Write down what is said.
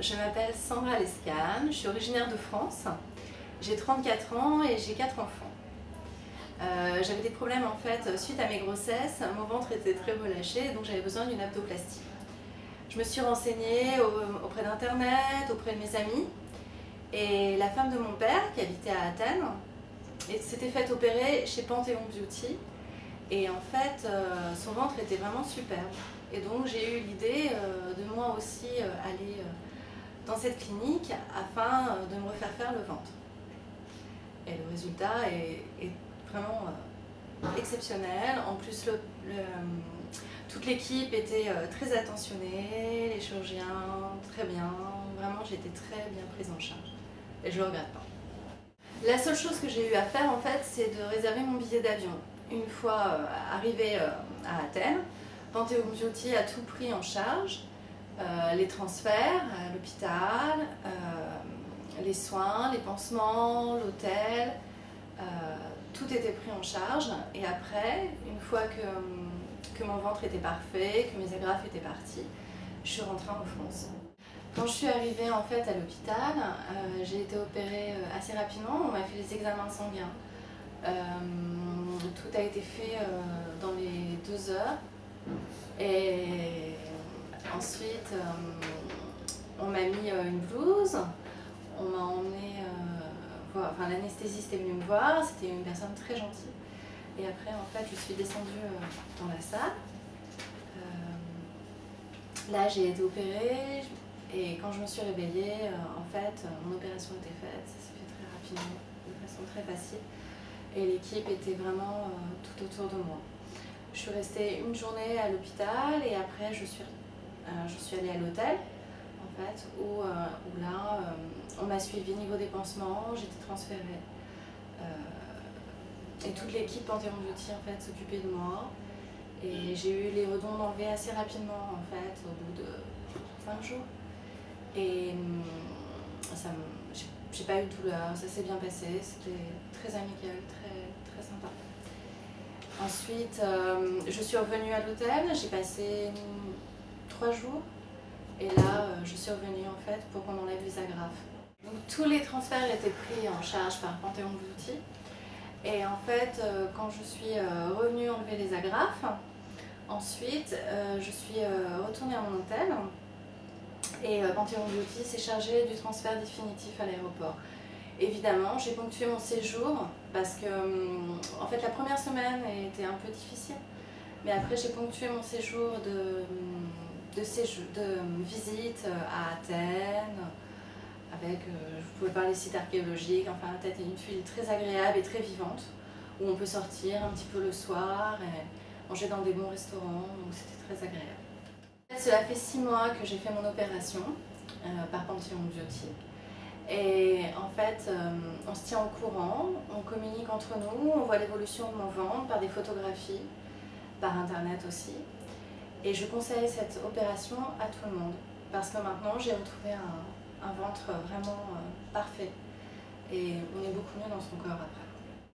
Je m'appelle Sandra Lescane, je suis originaire de France, j'ai 34 ans et j'ai 4 enfants. J'avais des problèmes en fait suite à mes grossesses, mon ventre était très relâché donc j'avais besoin d'une abdoplastie. Je me suis renseignée auprès d'internet, auprès de mes amis et la femme de mon père qui habitait à Athènes s'était faite opérer chez Panthéon Beauty et en fait son ventre était vraiment superbe et donc j'ai eu l'idée de moi aussi aller dans cette clinique afin de me refaire faire le ventre. Et le résultat est vraiment exceptionnel. En plus, toute l'équipe était très attentionnée, les chirurgiens très bien. Vraiment, j'ai été très bien prise en charge et je ne le regrette pas. La seule chose que j'ai eu à faire en fait, c'est de réserver mon billet d'avion. Une fois arrivée à Athènes, Panthéon Beauty a tout pris en charge. Les transferts à l'hôpital, les soins, les pansements, l'hôtel, tout était pris en charge. Et après, une fois que mon ventre était parfait, que mes agrafes étaient parties, je suis rentrée en France. Quand je suis arrivée en fait à l'hôpital, j'ai été opérée assez rapidement. On m'a fait les examens sanguins. Tout a été fait dans les 2 heures. Et ensuite, on m'a mis une blouse, on m'a emmené, enfin l'anesthésiste est venu me voir, c'était une personne très gentille. Et après, en fait, je suis descendue dans la salle. Là, j'ai été opérée et quand je me suis réveillée, en fait, mon opération était faite, ça s'est fait très rapidement, de façon très facile. Et l'équipe était vraiment tout autour de moi. Je suis restée une journée à l'hôpital et après je suis allée à l'hôtel en fait, où là on m'a suivi niveau des pansements, j'étais transférée. Et toute l'équipe Panthéon Beauty en fait s'occupait de moi. Et j'ai eu les redonds enlevés assez rapidement en fait, au bout de 5 jours. Et j'ai pas eu de douleur, ça s'est bien passé, c'était très amical, très sympa. Ensuite, je suis revenue à l'hôtel, j'ai passé 3 jours et là, je suis revenue en fait pour qu'on enlève les agrafes. Donc, tous les transferts étaient pris en charge par Panthéon Beauty et en fait, quand je suis revenue enlever les agrafes, ensuite, je suis retournée à mon hôtel et Panthéon Beauty s'est chargé du transfert définitif à l'aéroport. Évidemment, j'ai ponctué mon séjour parce que en fait, la première semaine était un peu difficile. Mais après, j'ai ponctué mon séjour de visite à Athènes, avec, je pouvais parler sites archéologiques, enfin, Athènes est une ville très agréable et très vivante, où on peut sortir un petit peu le soir et manger dans des bons restaurants, donc c'était très agréable. Cela fait 6 mois que j'ai fait mon opération par Panthéon Beauty. Et en fait, on se tient au courant, on communique entre nous, on voit l'évolution de mon ventre par des photographies, par internet aussi. Et je conseille cette opération à tout le monde parce que maintenant j'ai retrouvé un ventre vraiment parfait et on est beaucoup mieux dans son corps après.